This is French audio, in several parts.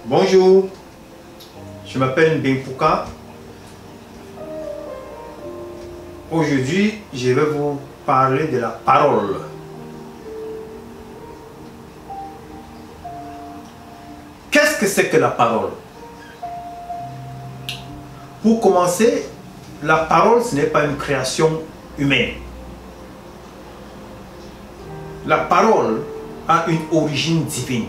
Bonjour, je m'appelle Mbengpuka. Aujourd'hui, je vais vous parler de la parole. Qu'est-ce que c'est que la parole? Pour commencer, la parole, ce n'est pas une création humaine. La parole a une origine divine.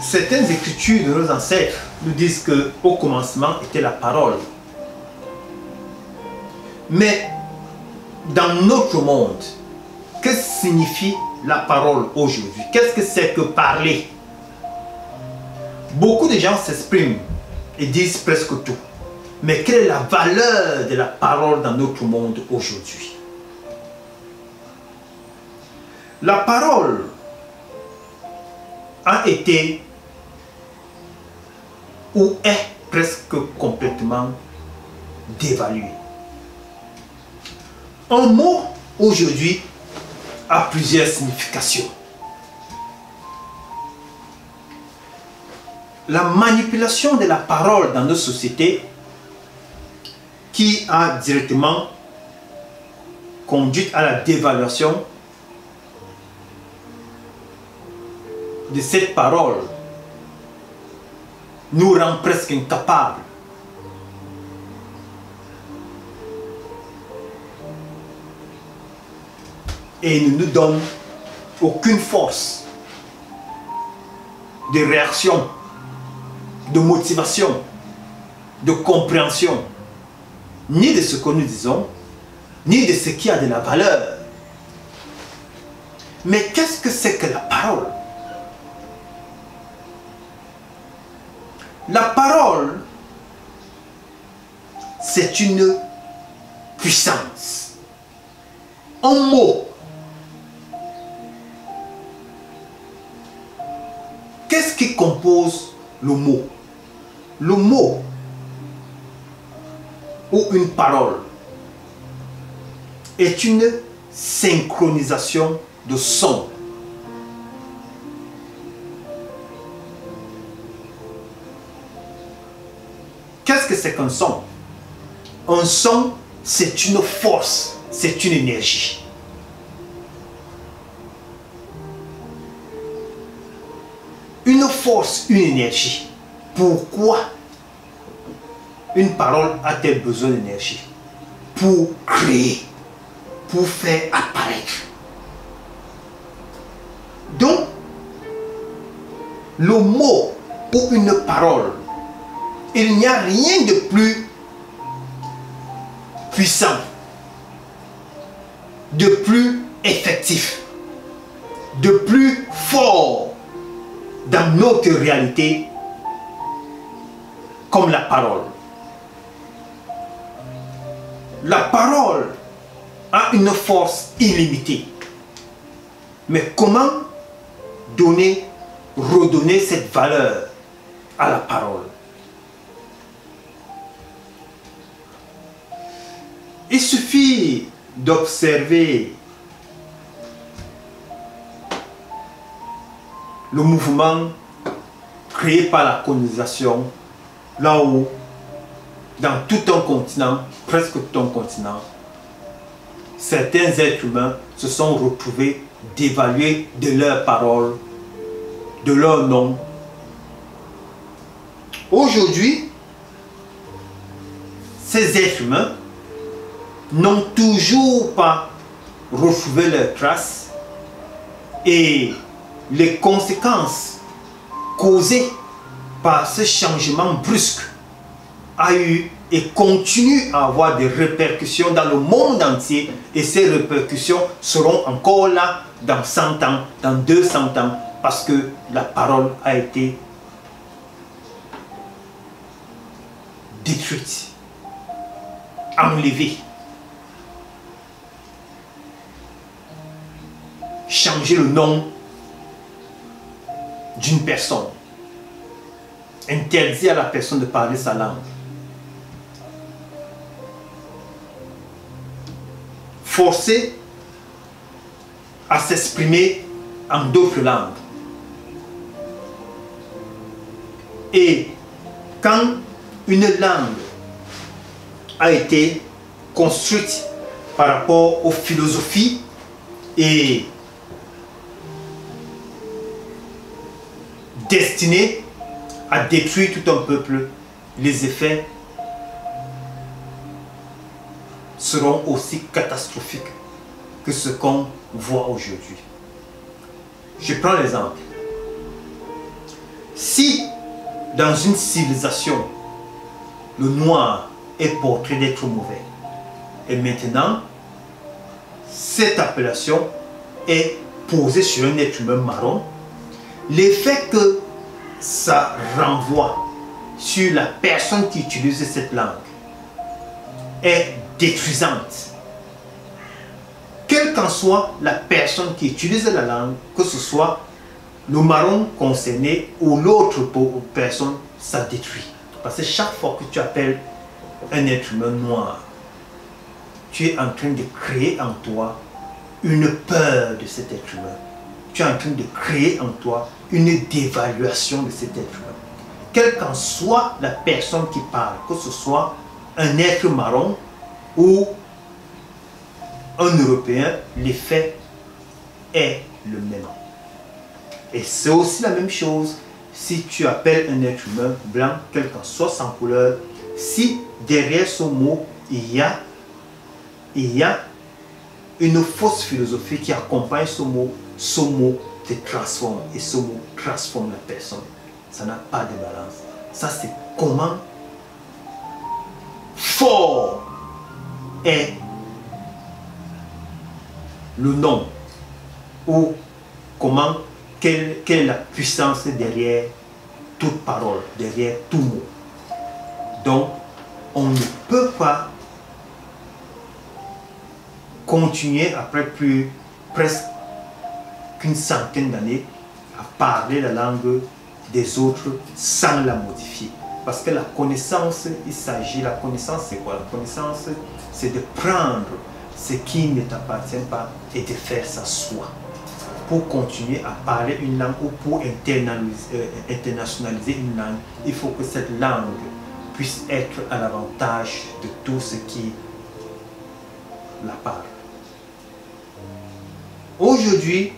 Certaines écritures de nos ancêtres nous disent qu'au commencement était la parole. Mais dans notre monde, que signifie la parole aujourd'hui? Qu'est-ce que c'est que parler? Beaucoup de gens s'expriment et disent presque tout. Mais quelle est la valeur de la parole dans notre monde aujourd'hui? La parole a été ou est presque complètement dévaluée. Un mot aujourd'hui a plusieurs significations. La manipulation de la parole dans nos sociétés qui a directement conduit à la dévaluation de cette parole nous rend presque incapables et ne nous donne aucune force de réaction, de motivation, de compréhension, ni de ce que nous disons, ni de ce qui a de la valeur. Mais qu'est-ce que c'est que la parole? La parole, c'est une puissance. Un mot. Qu'est-ce qui compose le mot? Le mot ou une parole est une synchronisation de sons. Qu'est-ce que c'est qu'un son? Un son, c'est une force, c'est une énergie. Une force, une énergie. Pourquoi une parole a-t-elle besoin d'énergie? Pour créer, pour faire apparaître. Donc, le mot ou une parole, il n'y a rien de plus puissant, de plus effectif, de plus fort dans notre réalité comme la parole. La parole a une force illimitée. Mais comment redonner cette valeur à la parole? Il suffit d'observer le mouvement créé par la colonisation, là où, dans tout un continent, presque tout un continent, certains êtres humains se sont retrouvés dévalués de leurs paroles, de leur nom. Aujourd'hui, ces êtres humains n'ont toujours pas retrouvé leurs traces et les conséquences causées par ce changement brusque a eu et continue à avoir des répercussions dans le monde entier, et ces répercussions seront encore là dans 100 ans, dans 200 ans, parce que la parole a été détruite, enlevée. Changer le nom d'une personne, interdire à la personne de parler sa langue, forcer à s'exprimer en d'autres langues. Et quand une langue a été construite par rapport aux philosophies et destinée à détruire tout un peuple, les effets seront aussi catastrophiques que ce qu'on voit aujourd'hui. Je prends l'exemple. Si dans une civilisation, le noir est porté d'être mauvais, et maintenant, cette appellation est posée sur un être humain marron, l'effet que ça renvoie sur la personne qui utilise cette langue est détruisante. Quelle qu'en soit la personne qui utilise la langue, que ce soit le marron concerné ou l'autre personne, ça détruit. Parce que chaque fois que tu appelles un être humain noir, tu es en train de créer en toi une peur de cet être humain. Tu es en train de créer en toi une dévaluation de cet être humain. Quelle qu'en soit la personne qui parle, que ce soit un être marron ou un Européen, l'effet est le même. Et c'est aussi la même chose si tu appelles un être humain blanc, quel qu'en soit sa couleur, si derrière ce mot, il y a une fausse philosophie qui accompagne ce mot te transforme et ce mot transforme la personne. Ça n'a pas de balance. Ça, c'est comment fort est le nom ou comment, quelle est la puissance derrière toute parole, derrière tout mot. Donc, on ne peut pas continuer après presque qu'une centaine d'années à parler la langue des autres sans la modifier. Parce que la connaissance, la connaissance c'est quoi? La connaissance, c'est de prendre ce qui ne t'appartient pas et de faire ça soi. Pour continuer à parler une langue ou pour internationaliser une langue, il faut que cette langue puisse être à l'avantage de tous ceux qui la parlent. Aujourd'hui,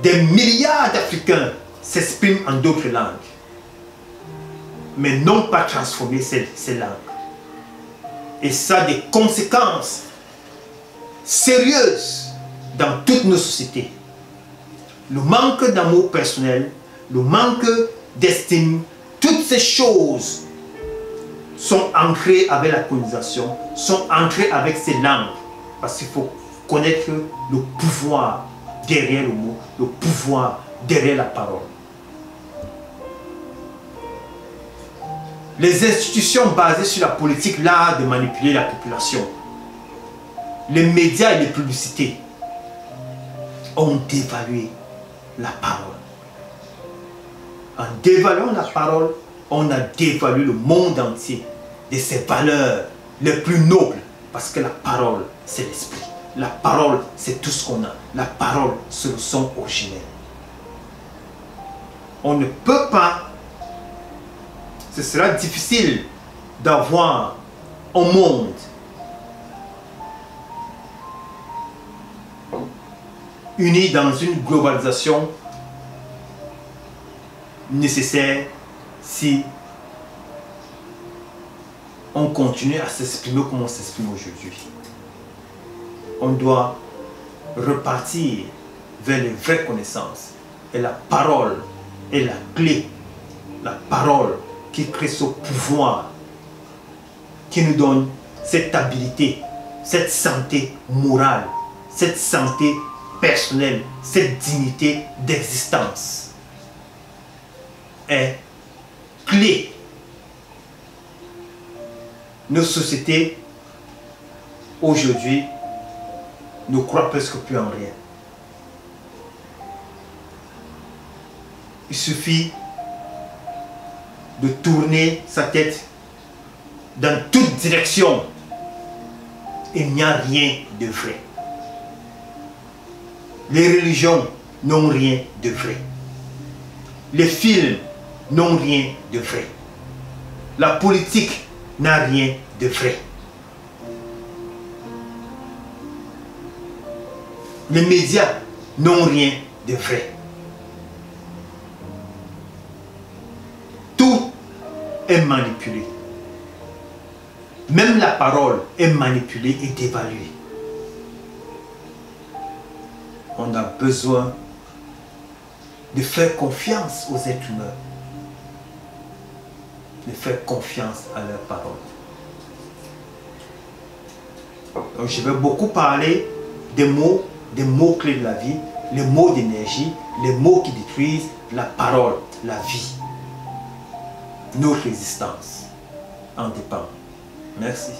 des milliards d'Africains s'expriment en d'autres langues, mais n'ont pas transformé ces langues. Et ça a des conséquences sérieuses dans toutes nos sociétés. Le manque d'amour personnel, le manque d'estime, toutes ces choses sont ancrées avec la colonisation, sont ancrées avec ces langues. Parce qu'il faut connaître le pouvoir derrière le mot, le pouvoir derrière la parole. Les institutions basées sur la politique, l'art de manipuler la population, les médias et les publicités ont dévalué la parole. En dévaluant la parole, on a dévalué le monde entier de ses valeurs les plus nobles. Parce que la parole, c'est l'esprit. La parole, c'est tout ce qu'on a. La parole, c'est le son originel. On ne peut pas, ce sera difficile d'avoir un monde uni dans une globalisation nécessaire si on continue à s'exprimer comme on s'exprime aujourd'hui. On doit repartir vers les vraies connaissances. Et la parole est la clé. La parole qui crée ce pouvoir, qui nous donne cette habilité, cette santé morale, cette santé personnelle, cette dignité d'existence est clé. Nos sociétés aujourd'hui ne croient presque plus en rien. Il suffit de tourner sa tête dans toute direction. Il n'y a rien de vrai. Les religions n'ont rien de vrai. Les films n'ont rien de vrai. La politique n'a rien de vrai. Les médias n'ont rien de vrai. Tout est manipulé. Même la parole est manipulée et dévaluée. On a besoin de faire confiance aux êtres humains, de faire confiance à leurs paroles. Donc je vais beaucoup parler des mots clés de la vie, les mots d'énergie, les mots qui détruisent, la parole, la vie. Notre existence en dépend. Merci.